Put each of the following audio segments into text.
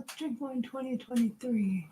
let's drink one 2023.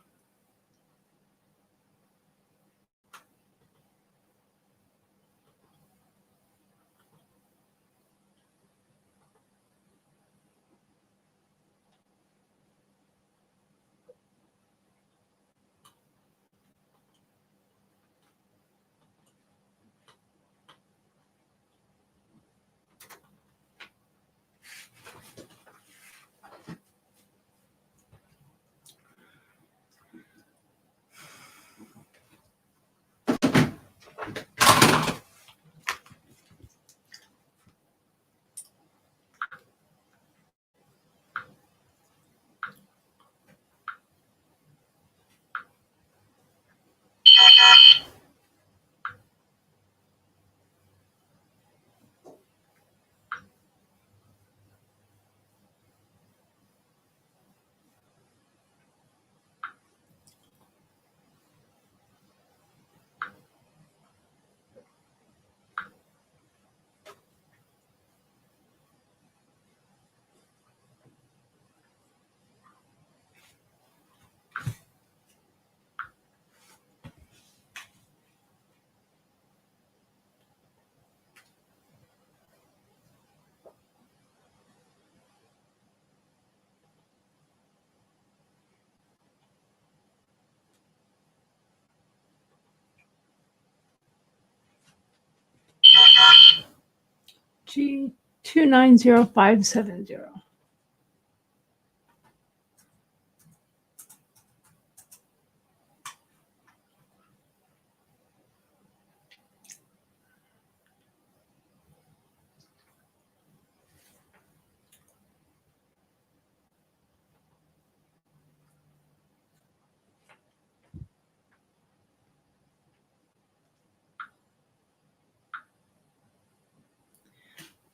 G290570.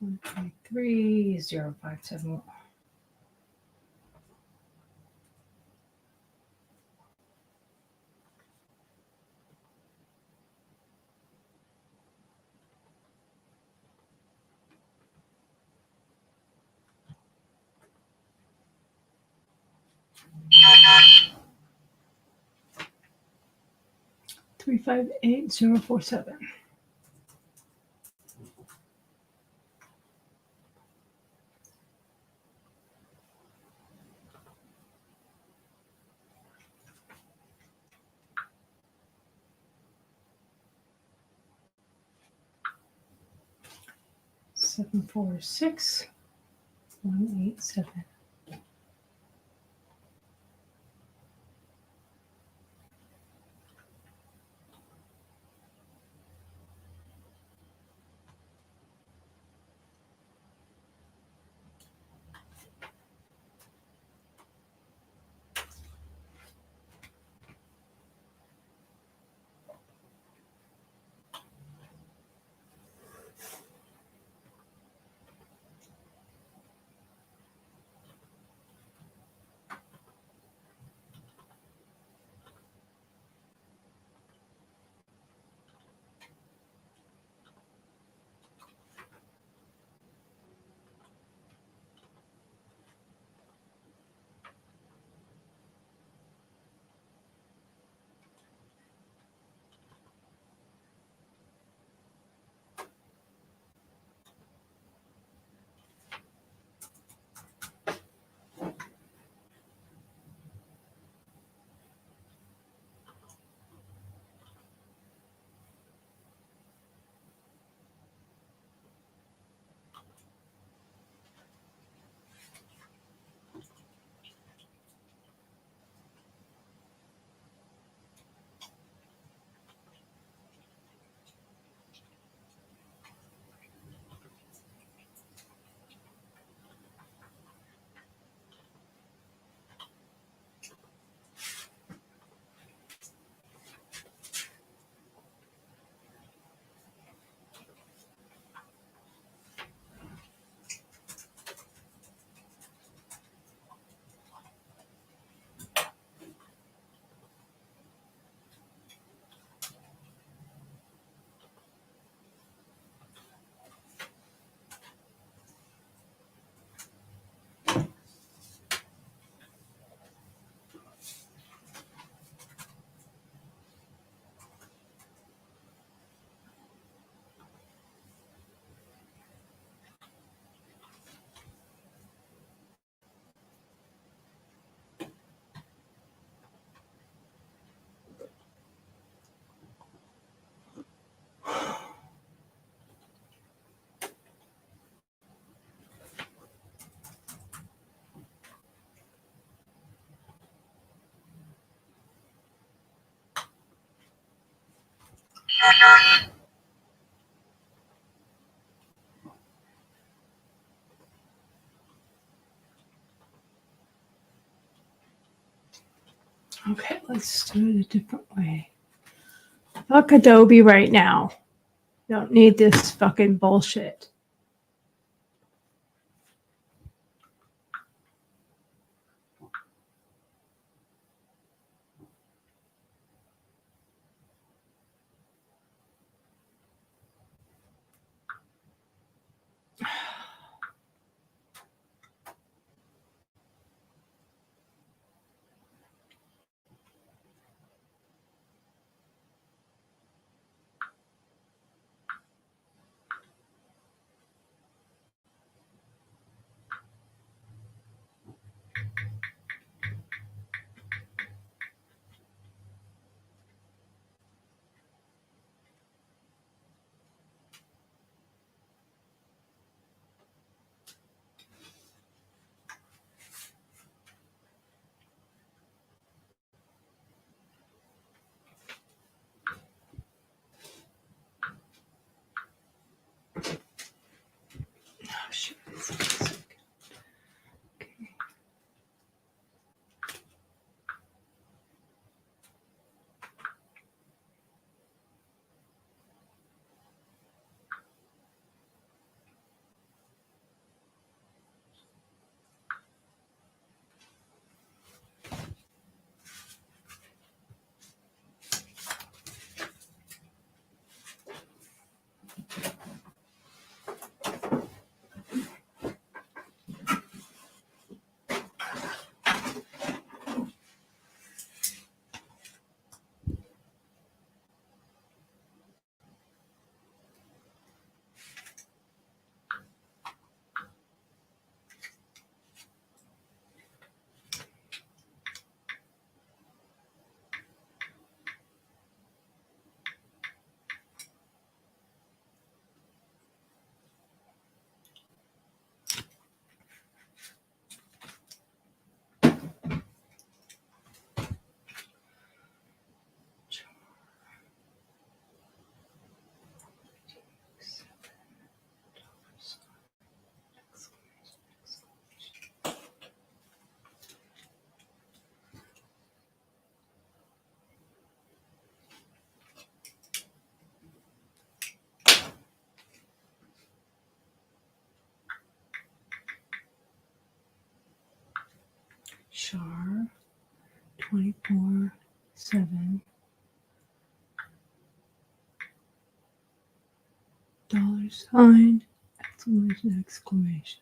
One 3057. Three 58047. Seven 187. Okay, let's do it a different way. Fuck Adobe right now. Don't need this fucking bullshit. Oh, shit. Okay. Char 24/7 $! Exclamation exclamation.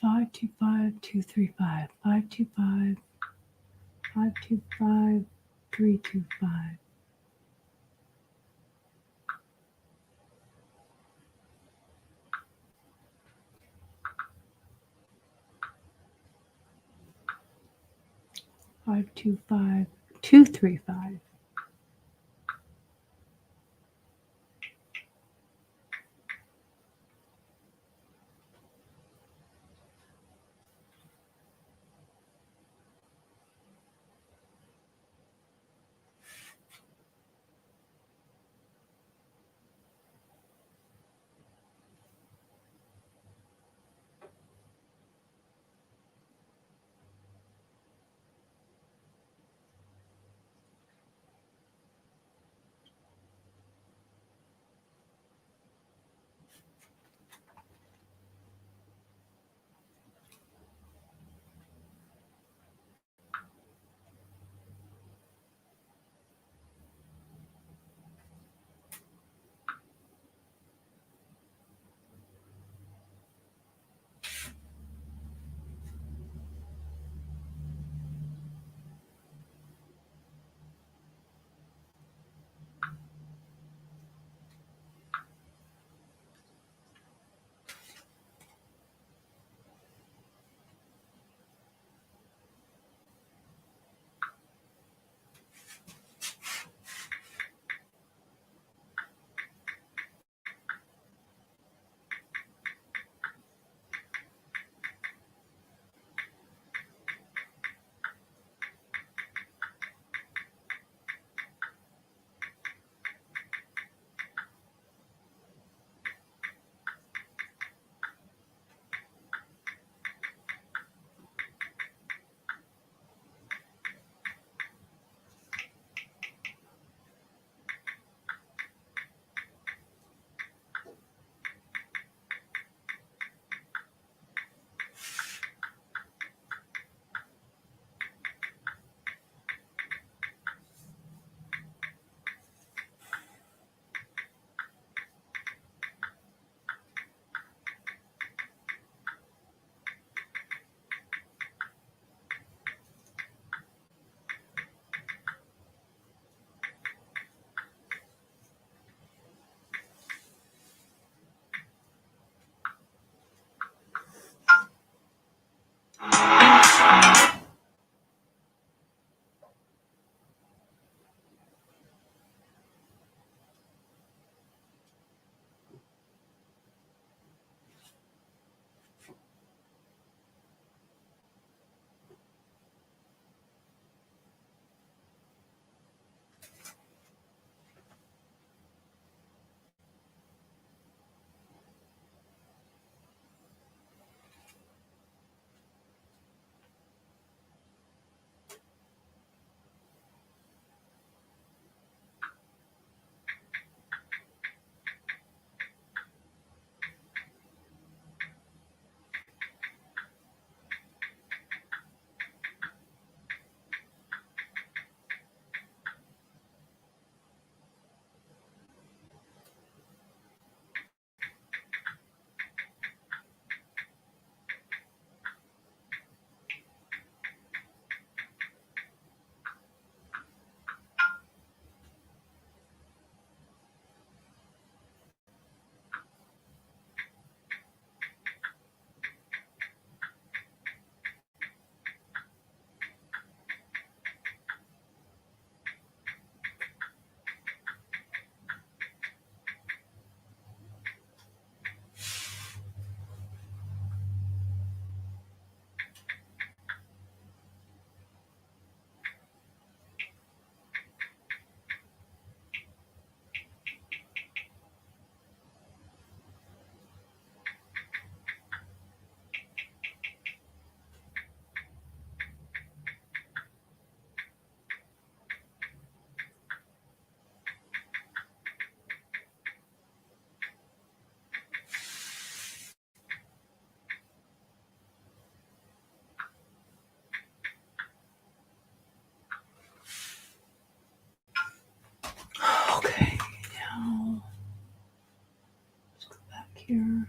Five two five 235 525 525 325 525 235 here.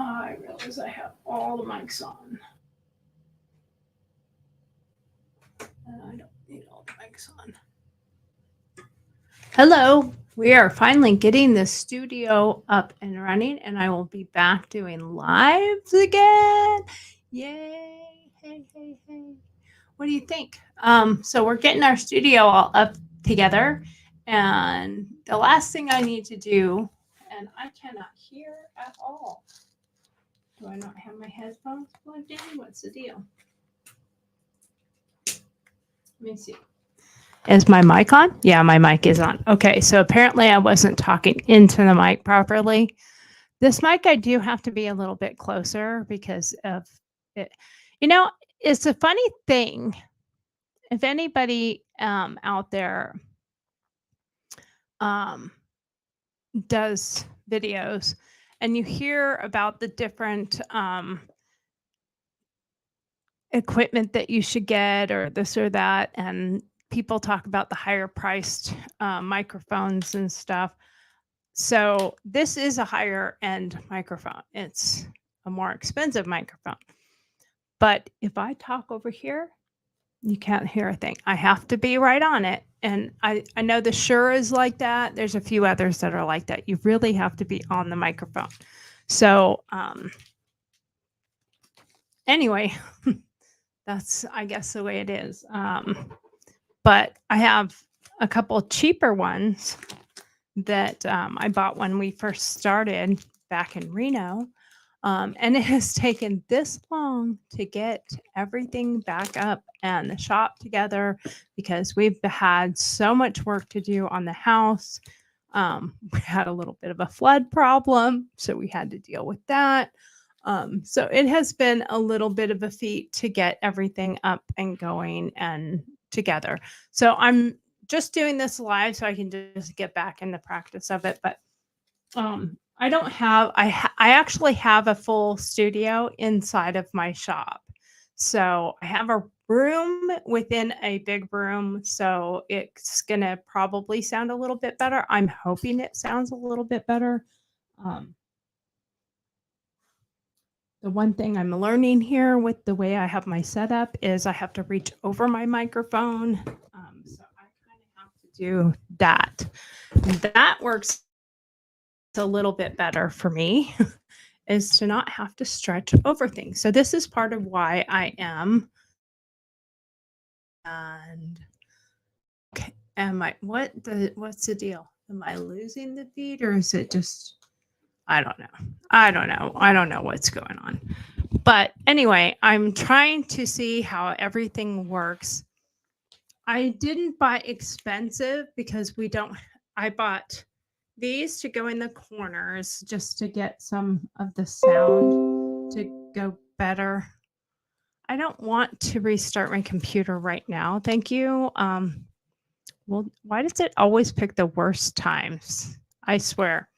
I realize I have all the mics on. And I don't need all the mics on. Hello. We are finally getting the studio up and running, and I will be back doing lives again. Yay. Hey, hey, hey. What do you think? So we're getting our studio all up together, and the last thing I need to do, and I cannot hear at all. Do I not have my headphones plugged in? What's the deal? Let me see. Is my mic on? Yeah, my mic is on. Okay, so apparently I wasn't talking into the mic properly. This mic, I do have to be a little bit closer because of it. You know, it's a funny thing. If anybody out there does videos and you hear about the different equipment that you should get or this or that, and people talk about the higher priced microphones and stuff. So this is a higher end microphone. It's a more expensive microphone. But if I talk over here, you can't hear a thing. I have to be right on it. And I know the Shure is like that. There's a few others that are like that. You really have to be on the microphone. So anyway, that's, I guess, the way it is. But I have a couple cheaper ones that I bought when we first started back in Reno. And it has taken this long to get everything back up and the shop together because we've had so much work to do on the house. We had a little bit of a flood problem, so we had to deal with that. So it has been a little bit of a feat to get everything up and going and together. So I'm just doing this live so I can just get back in the practice of it. But I don't have, I actually have a full studio inside of my shop. So I have a room within a big room. So it's going to probably sound a little bit better. I'm hoping it sounds a little bit better. The one thing I'm learning here with the way I have my setup is I have to reach over my microphone. So I kind of have to do that. That works a little bit better for me is to not have to stretch over things. So this is part of why I am. And okay, what's the deal? Am I losing the feed or is it just, I don't know. I don't know what's going on. But anyway, I'm trying to see how everything works. I didn't buy expensive because I bought these to go in the corners just to get some of the sound to go better. I don't want to restart my computer right now. Thank you. Well, why does it always pick the worst times? I swear.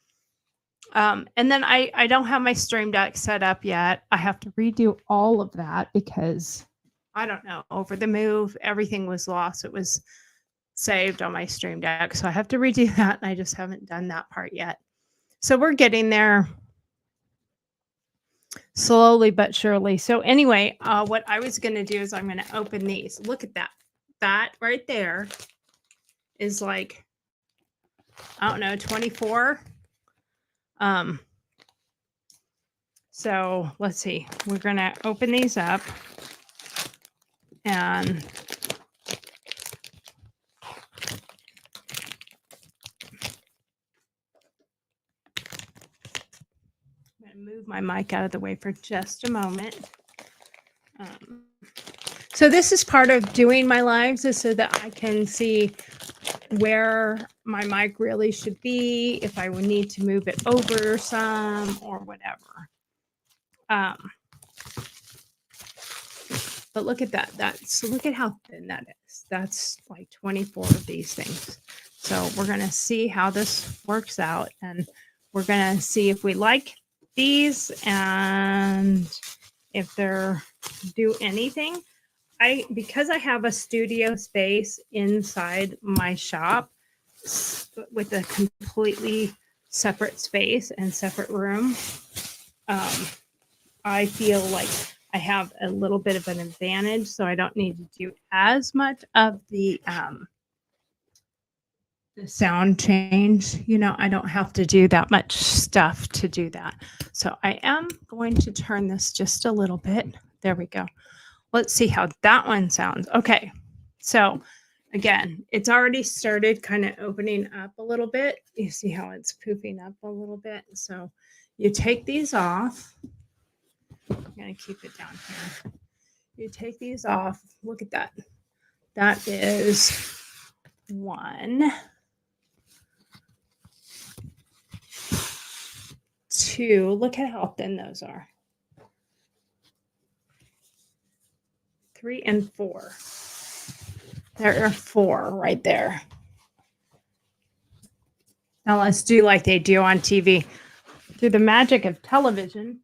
And then I don't have my Stream Deck set up yet. I have to redo all of that because I don't know, over the move, everything was lost. It was saved on my Stream Deck. So I have to redo that. And I just haven't done that part yet. So we're getting there slowly but surely. So anyway, what I was going to do is I'm going to open these. Look at that. That right there is like I don't know, 24. So let's see. We're going to open these up and I'm going to move my mic out of the way for just a moment. So this is part of doing my lives, is so that I can see where my mic really should be, if I would need to move it over some or whatever. But look at that. Look at how thin that is. That's like 24 of these things. So we're going to see how this works out, and we're going to see if we like these and if they're do anything. Because I have a studio space inside my shop with a completely separate space and separate room, I feel like I have a little bit of an advantage, so I don't need to do as much of the sound change. You know, I don't have to do that much stuff to do that. So I am going to turn this just a little bit. There we go. Let's see how that one sounds. Okay, so again, it's already started kind of opening up a little bit. You see how it's poofing up a little bit. So you take these off. I'm going to keep it down here. You take these off. Look at that. That is 1, 2. Look at how thin those are. 3 and 4. There are 4 right there. Now let's do like they do on TV. Through the magic of television,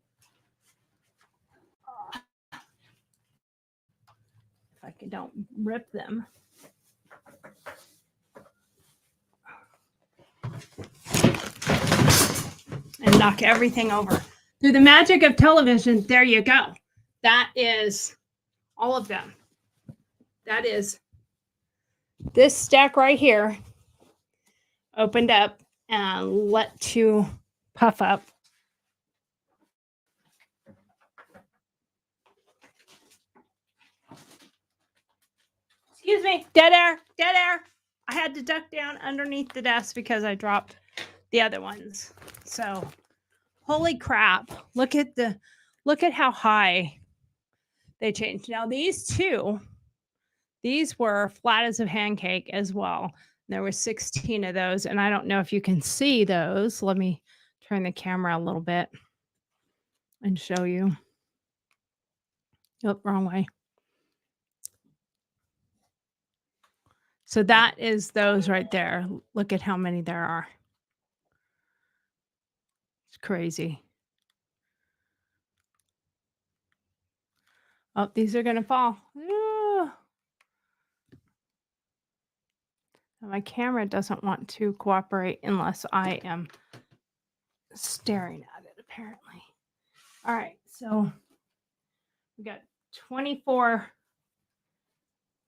if I don't rip them. And knock everything over. Through the magic of television, there you go. That is all of them. That is this stack right here opened up and let to puff up. Excuse me, dead air. I had to duck down underneath the desk because I dropped the other ones. So, holy crap. Look at how high they changed. Now these were flat as a pancake as well. There were 16 of those, and I don't know if you can see those. Let me turn the camera a little bit and show you. Oh, wrong way. So that is those right there. Look at how many there are. It's crazy. Oh, these are going to fall. My camera doesn't want to cooperate unless I am staring at it, apparently. All right, so we got 24.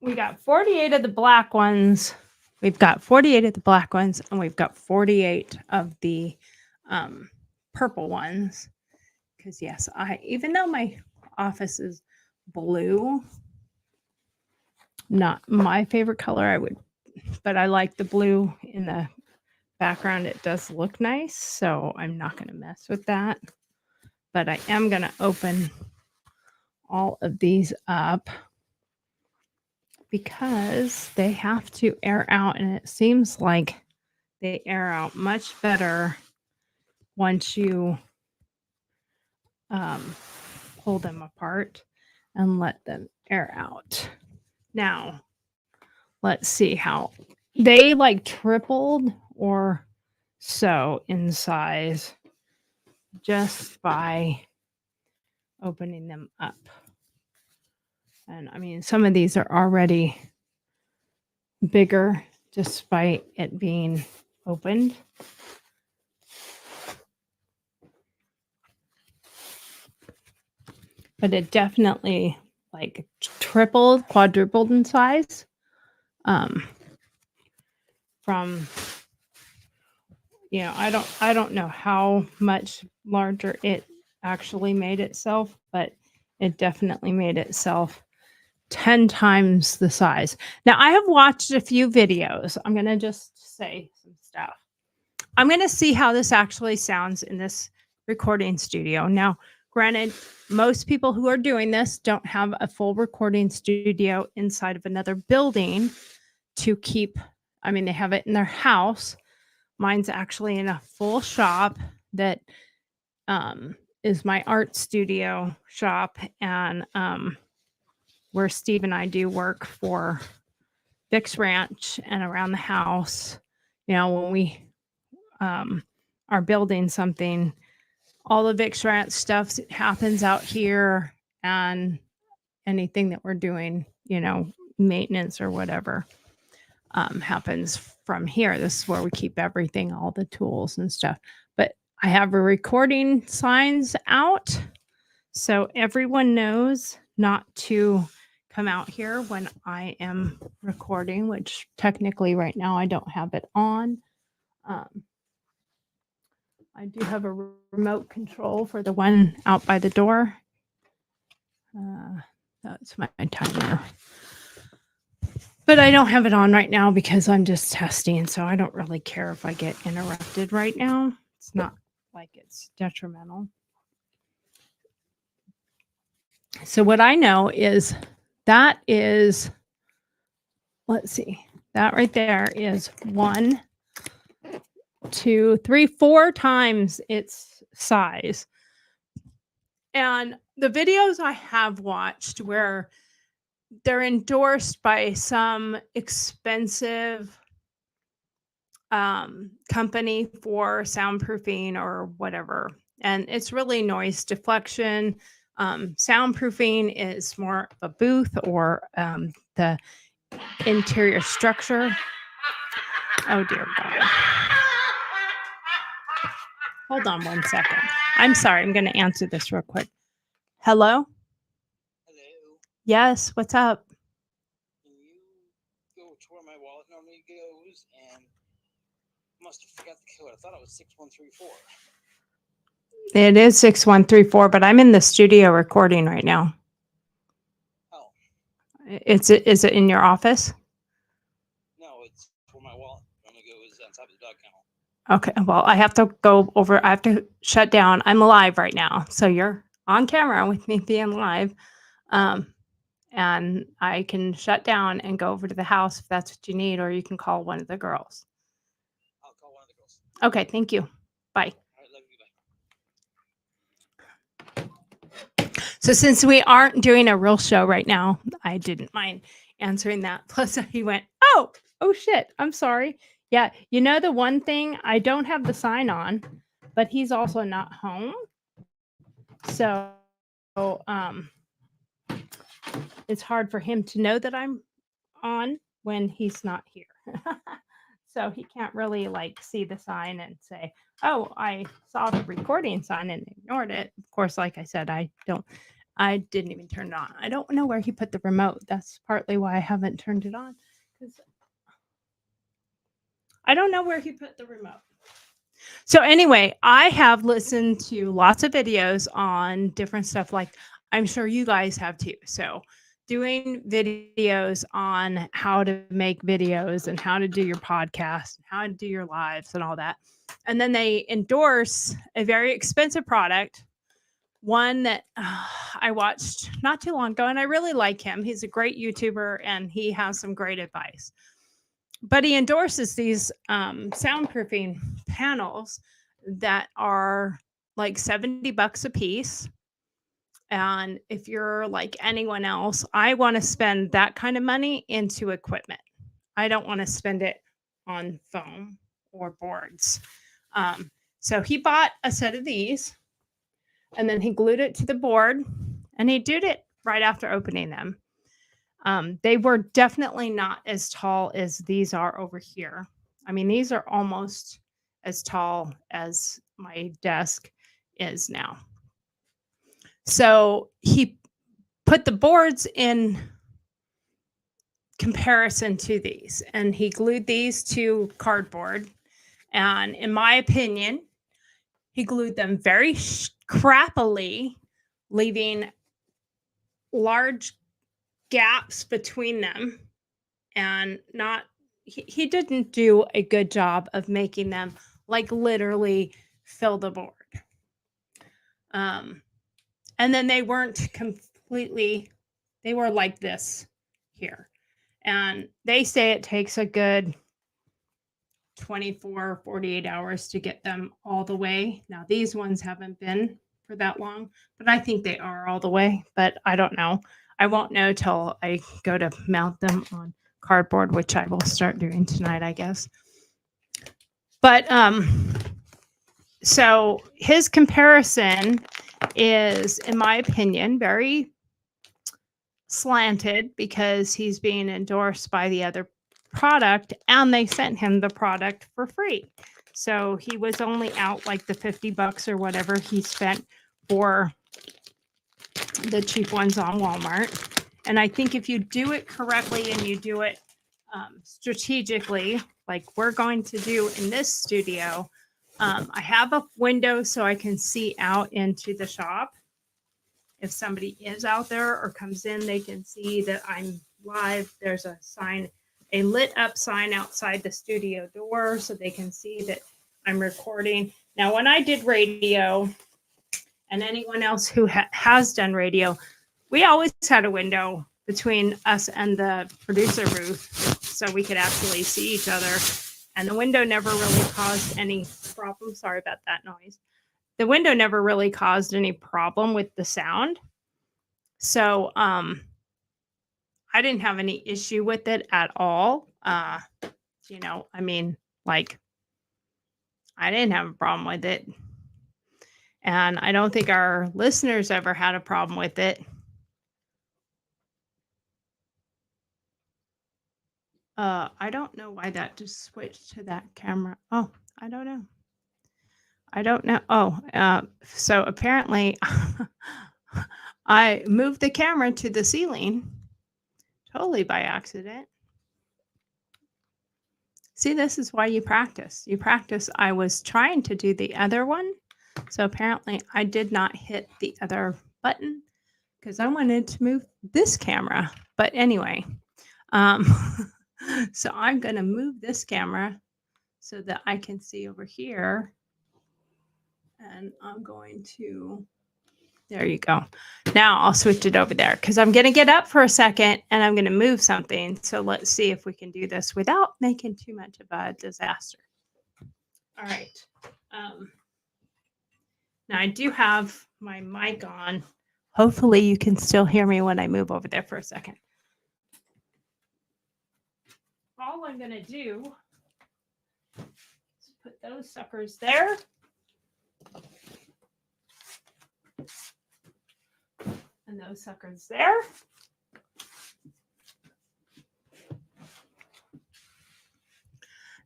We got 48 of the black ones. We've got 48 of the black ones, and we've got 48 of the purple ones. Because yes, even though my office is blue, not my favorite color, but I like the blue in the background. It does look nice, so I'm not going to mess with that. But I am going to open all of these up because they have to air out, and it seems like they air out much better once you pull them apart and let them air out. Now, let's see how they like tripled or so in size just by opening them up. And I mean, some of these are already bigger just by it being opened. But it definitely like tripled, quadrupled in size from I don't know how much larger it actually made itself, but it definitely made itself 10 times the size. Now, I have watched a few videos. I'm going to just say some stuff. I'm going to see how this actually sounds in this recording studio. Now, granted, most people who are doing this don't have a full recording studio inside of another building to keep, I mean, they have it in their house. Mine's actually in a full shop that is my art studio shop, and where Steve and I do work for Vic's Ranch and around the house. When we are building something, all the Vic's Ranch stuff happens out here, and anything that we're doing, maintenance or whatever, happens from here. This is where we keep everything, all the tools and stuff. But I have a recording signs out, so everyone knows not to come out here when I am recording, which technically right now I don't have it on. I do have a remote control for the one out by the door. That's my timer. But I don't have it on right now because I'm just testing, so I don't really care if I get interrupted right now. It's not like it's detrimental. So what I know is that is, let's see, that right there is 1, 2, 3, 4 times its size. And the videos I have watched where they're endorsed by some expensive company for soundproofing or whatever, and it's really noise deflection. Soundproofing is more of a booth or the interior structure. Oh dear God. Hold on 1 second. I'm sorry. I'm going to answer this real quick. Hello? Hello. Yes. What's up? Can you go to where my wallet normally goes? And must have forgot the code. I thought it was 6134. It is 6134, but I'm in the studio recording right now. Oh. Is it in your office? No, it's where my wallet normally goes on top of the dog kennel. Okay, well, I have to go over. I have to shut down. I'm live right now, so you're on camera with me being live, and I can shut down and go over to the house if that's what you need, or you can call one of the girls. I'll call one of the girls. Okay, thank you. Bye. All right, love you. Bye. So since we aren't doing a real show right now, I didn't mind answering that. Plus, he went, oh shit, I'm sorry. Yeah, the one thing, I don't have the sign on, but he's also not home. So it's hard for him to know that I'm on when he's not here. So he can't really see the sign and say, oh, I saw the recording sign and ignored it. Of course, like I said, I didn't even turn it on. I don't know where he put the remote. That's partly why I haven't turned it on, because I don't know where he put the remote. So anyway, I have listened to lots of videos on different stuff, like I'm sure you guys have too. So doing videos on how to make videos and how to do your podcast and how to do your lives and all that. And then they endorse a very expensive product, one that I watched not too long ago, and I really like him. He's a great YouTuber and he has some great advice. But he endorses these soundproofing panels that are like $70 a piece. And if you're like anyone else, I want to spend that kind of money into equipment. I don't want to spend it on foam or boards. So he bought a set of these, and then he glued it to the board, and he did it right after opening them. They were definitely not as tall as these are over here. I mean, these are almost as tall as my desk is now. So he put the boards in comparison to these, and he glued these to cardboard And in my opinion, he glued them very crappily, leaving large gaps between them, and not he didn't do a good job of making them like literally fill the board. Um, and then they weren't completely, they were like this here. And they say it takes a good 24, 48 hours to get them all the way. Now, these ones haven't been for that long, but I think they are all the way, but I don't know. I won't know till I go to mount them on cardboard, which I will start doing tonight, I guess. But so his comparison is, in my opinion, very slanted because he's being endorsed by the other product and they sent him the product for free. So he was only out like the $50 or whatever he spent for the cheap ones on Walmart. And I think if you do it correctly and you do it strategically, like we're going to do in this studio, I have a window so I can see out into the shop. If somebody is out there or comes in, they can see that I'm live. There's a sign, a lit up sign outside the studio door so they can see that I'm recording. Now, when I did radio, and anyone else who has done radio, we always had a window between us and the producer booth so we could actually see each other. And the window never really caused any problem. Sorry about that noise. The window never really caused any problem with the sound. So I didn't have any issue with it at all. You know, I mean, like, I didn't have a problem with it. And I don't think our listeners ever had a problem with it. I don't know why that just switched to that camera. Oh, I don't know. I don't know. Oh, so apparently I moved the camera to the ceiling totally by accident. See, this is why you practice. You practice. I was trying to do the other one. So apparently I did not hit the other button because I wanted to move this camera. But anyway, so I'm going to move this camera so that I can see over here. And I'm going to, there you go. Now I'll switch it over there because I'm going to get up for a second and I'm going to move something. So let's see if we can do this without making too much of a disaster. All right. Now I do have my mic on. Hopefully you can still hear me when I move over there for a second. All I'm going to do is put those suckers there. And those suckers there.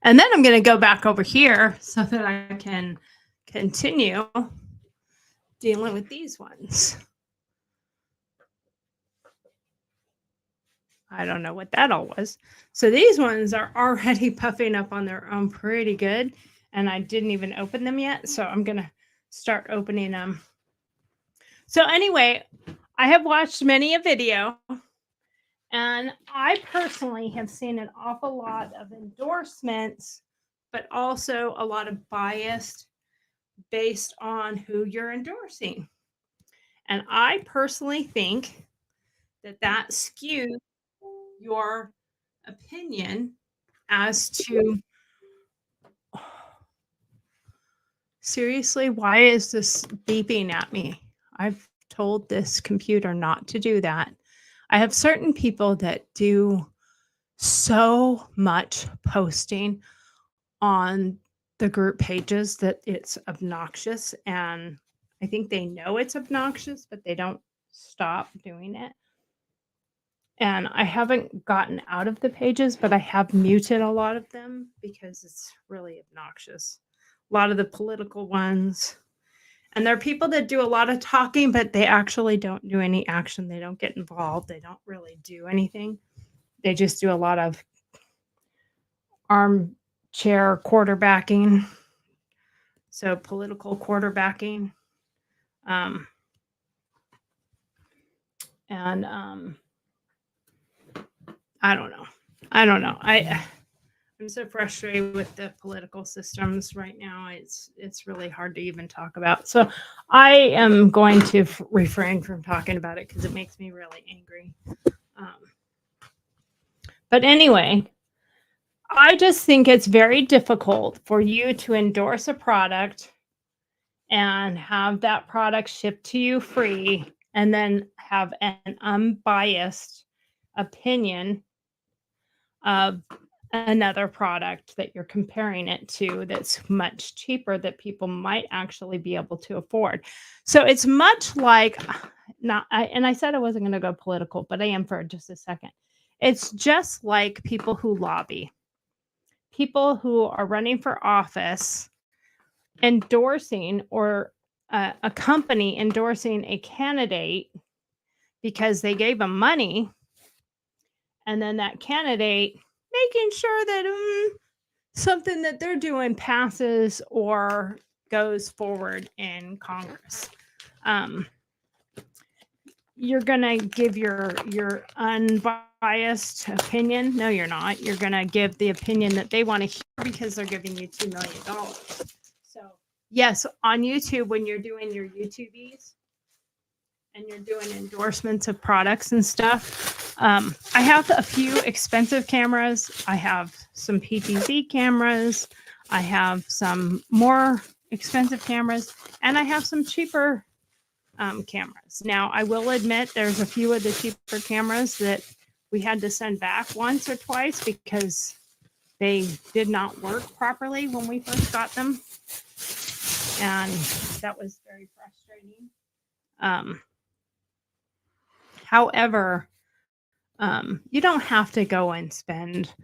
And then I'm going to go back over here so that I can continue dealing with these ones. I don't know what that all was. So these ones are already puffing up on their own pretty good. And I didn't even open them yet. So I'm going to start opening them. So anyway, I have watched many a video. And I personally have seen an awful lot of endorsements, but also a lot of bias based on who you're endorsing. And I personally think that that skews your opinion as to, seriously, why is this beeping at me? I've told this computer not to do that. I have certain people that do so much posting on the group pages that it's obnoxious. And I think they know it's obnoxious, but they don't stop doing it. And I haven't gotten out of the pages, but I have muted a lot of them because it's really obnoxious. A lot of the political ones. And there are people that do a lot of talking, but they actually don't do any action. They don't get involved. They don't really do anything. They just do a lot of arm chair quarterbacking. So political quarterbacking. Um, and I don't know. I'm so frustrated with the political systems right now. It's really hard to even talk about. So I am going to refrain from talking about it because it makes me really angry. Um, but anyway, I just think it's very difficult for you to endorse a product and have that product shipped to you free and then have an unbiased opinion of another product that you're comparing it to that's much cheaper that people might actually be able to afford. So it's much like and I said I wasn't going to go political, but I am for just a second. It's just like people who lobby, people who are running for office, endorsing or a company endorsing a candidate because they gave them money, and then that candidate making sure that something that they're doing passes or goes forward in Congress. You're gonna give your unbiased opinion. No, you're not. You're gonna give the opinion that they want to hear because they're giving you $2 million. So yes, on YouTube, when you're doing your YouTubies and you're doing endorsements of products and stuff, I have a few expensive cameras. I have some PTZ cameras. I have some more expensive cameras, and I have some cheaper cameras. Now, I will admit there's a few of the cheaper cameras that we had to send back once or twice because they did not work properly when we first got them. And that was very frustrating. However, you don't have to go and spend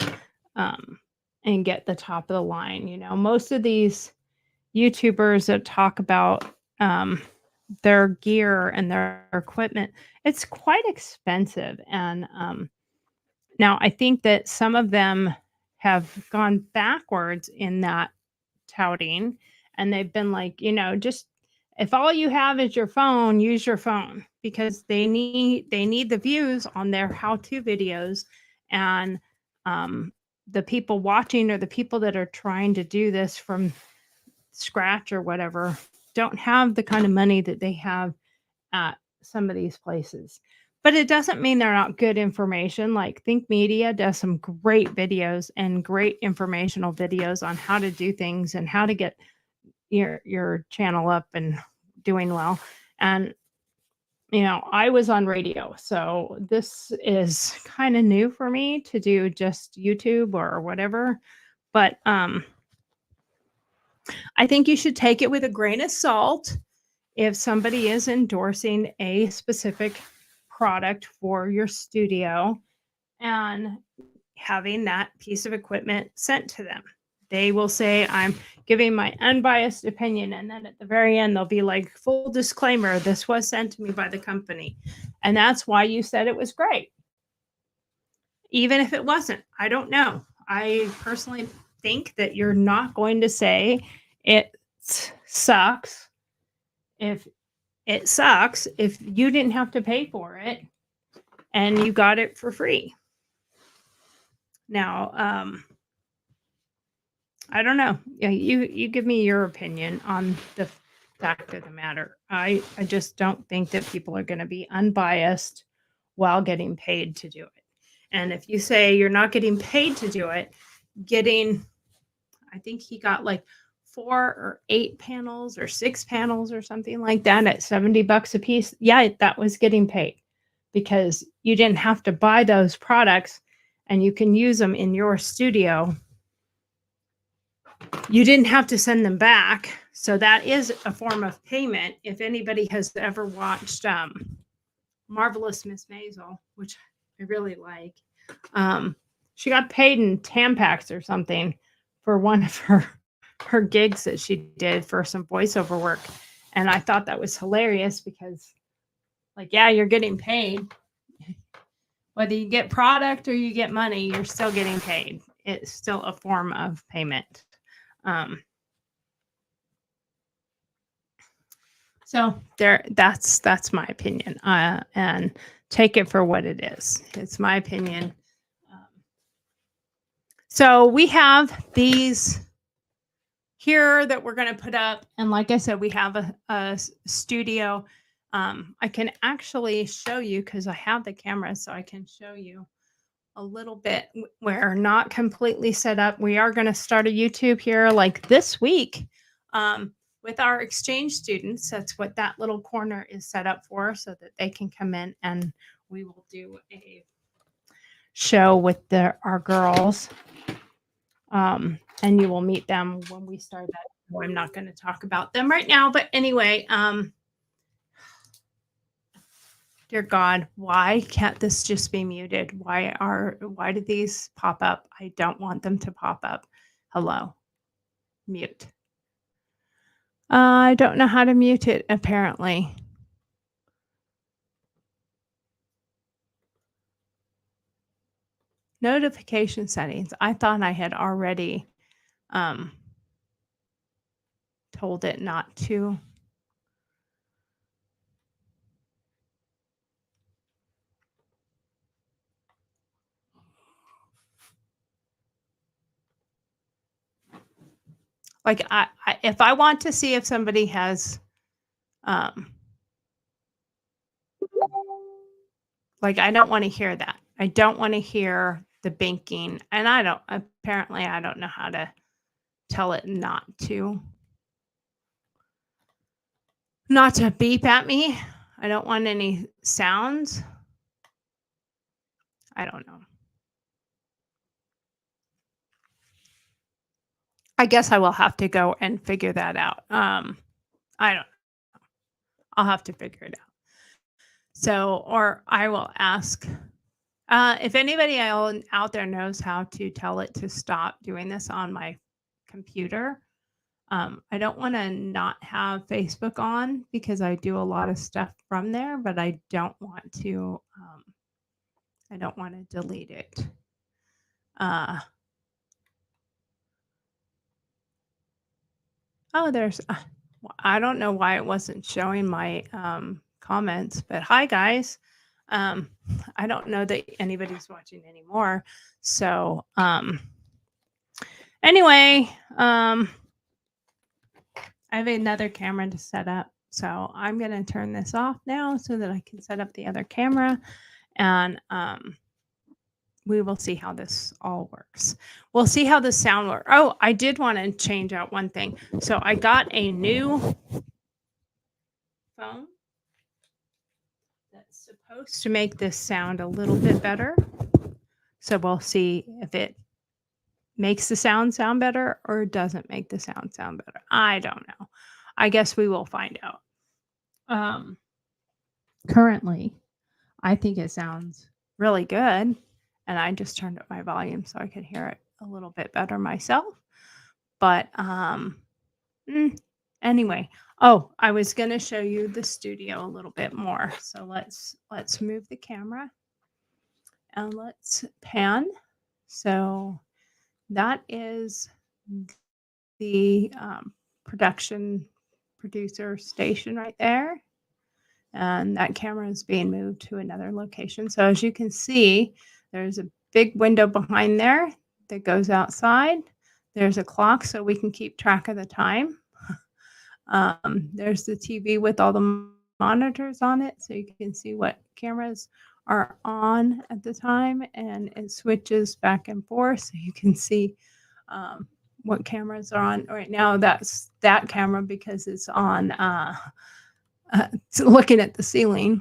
and get the top of the line. You know, most of these YouTubers that talk about their gear and their equipment, it's quite expensive. And now I think that some of them have gone backwards in that touting, and they've been like, just if all you have is your phone, use your phone, because they need the views on their how-to videos. And the people watching, or the people that are trying to do this from scratch or whatever, don't have the kind of money that they have at some of these places. But it doesn't mean they're not good information. Like Think Media does some great videos and great informational videos on how to do things and how to get your channel up and doing well. And I was on radio, so this is kind of new for me to do just YouTube or whatever. But I think you should take it with a grain of salt if somebody is endorsing a specific product for your studio and having that piece of equipment sent to them. They will say, I'm giving my unbiased opinion. And then at the very end, they'll be like, full disclaimer, this was sent to me by the company. And that's why you said it was great. Even if it wasn't, I don't know. I personally think that you're not going to say it sucks if you didn't have to pay for it and you got it for free. Now, I don't know. Yeah, you give me your opinion on the fact of the matter. I just don't think that people are going to be unbiased while getting paid to do it. And if you say you're not getting paid to do it, I think he got like 4 or 8 panels or 6 panels or something like that at $70 a piece. Yeah, that was getting paid because you didn't have to buy those products and you can use them in your studio. You didn't have to send them back. So that is a form of payment. If anybody has ever watched Marvelous Miss Maisel, which I really like, she got paid in Tampax or something for one of her gigs that she did for some voiceover work. And I thought that was hilarious because, like, yeah, you're getting paid. Whether you get product or you get money, you're still getting paid. it's still a form of payment. Um, so that's my opinion. And take it for what it is. It's my opinion. Um, so we have these here that we're going to put up, and like I said, we have a studio. I can actually show you because I have the camera, so I can show you a little bit. We're not completely set up. We are going to start a YouTube here like this week with our exchange students. That's what that little corner is set up for, so that they can come in and we will do a show with our girls. And you will meet them when we start that. I'm not going to talk about them right now, but anyway, dear God, why can't this just be muted? Why do these pop up? I don't want them to pop up. Hello. Mute. I don't know how to mute it, apparently. Notification settings. I thought I had already told it not to. Like if I want to see if somebody has like I don't want to hear that. I don't want to hear the binking, and I don't know how to tell it not to beep at me. I don't want any sounds. I don't know. I guess I will have to go and figure that out. I don't. I'll have to figure it out. So, or I will ask if anybody out there knows how to tell it to stop doing this on my computer. I don't want to not have Facebook on because I do a lot of stuff from there, but I don't want to. I don't want to delete it. Oh, there's. I don't know why it wasn't showing my comments, but hi guys. I don't know that anybody's watching anymore. So anyway, I have another camera to set up. So I'm going to turn this off now so that I can set up the other camera, and we will see how this all works. We'll see how the sound works. Oh, I did want to change out one thing. So I got a new phone that's supposed to make this sound a little bit better. So we'll see if it makes the sound better or doesn't make the sound better. I don't know. I guess we will find out. Currently, I think it sounds really good, and I just turned up my volume so I could hear it a little bit better myself. But anyway, oh, I was going to show you the studio a little bit more. So let's move the camera and let's pan. So that is the producer station right there. And that camera is being moved to another location. So as you can see, there's a big window behind there that goes outside. There's a clock so we can keep track of the time. There's the TV with all the monitors on it, so you can see what cameras are on at the time, and it switches back and forth so you can see what cameras are on. Right now, that's that camera because it's on it's looking at the ceiling.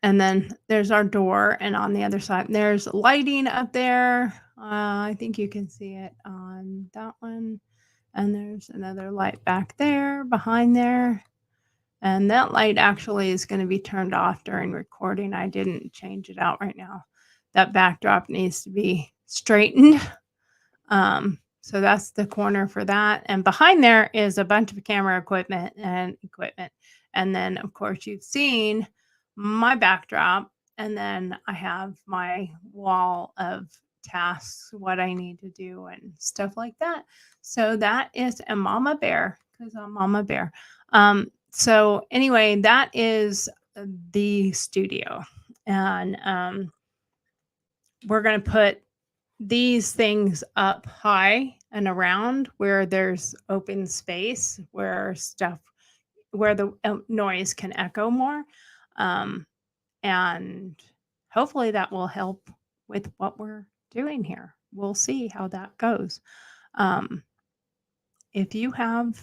And then there's our door, and on the other side, there's lighting up there. I think you can see it on that one. And there's another light back there, behind there. And that light actually is going to be turned off during recording. I didn't change it out right now. That backdrop needs to be straightened. So that's the corner for that. And behind there is a bunch of camera equipment. And then, of course, you've seen my backdrop. And then I have my wall of tasks, what I need to do and stuff like that. So that is a mama bear because I'm mama bear. So anyway, that is the studio. And we're going to put these things up high and around where there's open space, where the noise can echo more. Um, and hopefully that will help with what we're doing here. We'll see how that goes. Um, if you have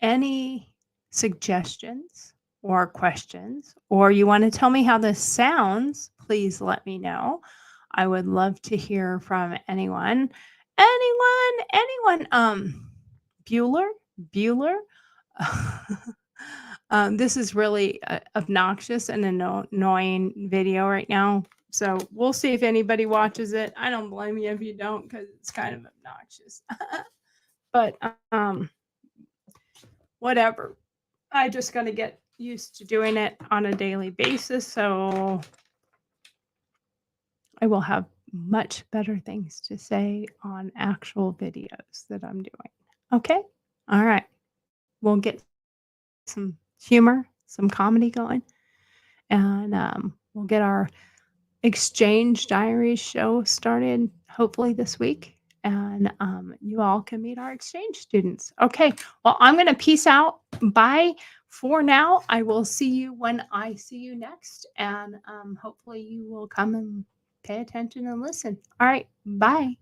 any suggestions or questions, or you want to tell me how this sounds, please let me know. I would love to hear from anyone. Anyone. Bueller? Bueller? This is really obnoxious and annoying video right now. So we'll see if anybody watches it. I don't blame you if you don't because it's kind of obnoxious. But whatever. I just got to get used to doing it on a daily basis. So I will have much better things to say on actual videos that I'm doing. Okay. All right. We'll get some humor, some comedy going, and we'll get our Exchange Diaries show started hopefully this week. And you all can meet our exchange students. Okay. Well, I'm going to peace out. Bye for now. I will see you when I see you next. And hopefully you will come and pay attention and listen. All right. Bye.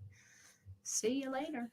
See you later.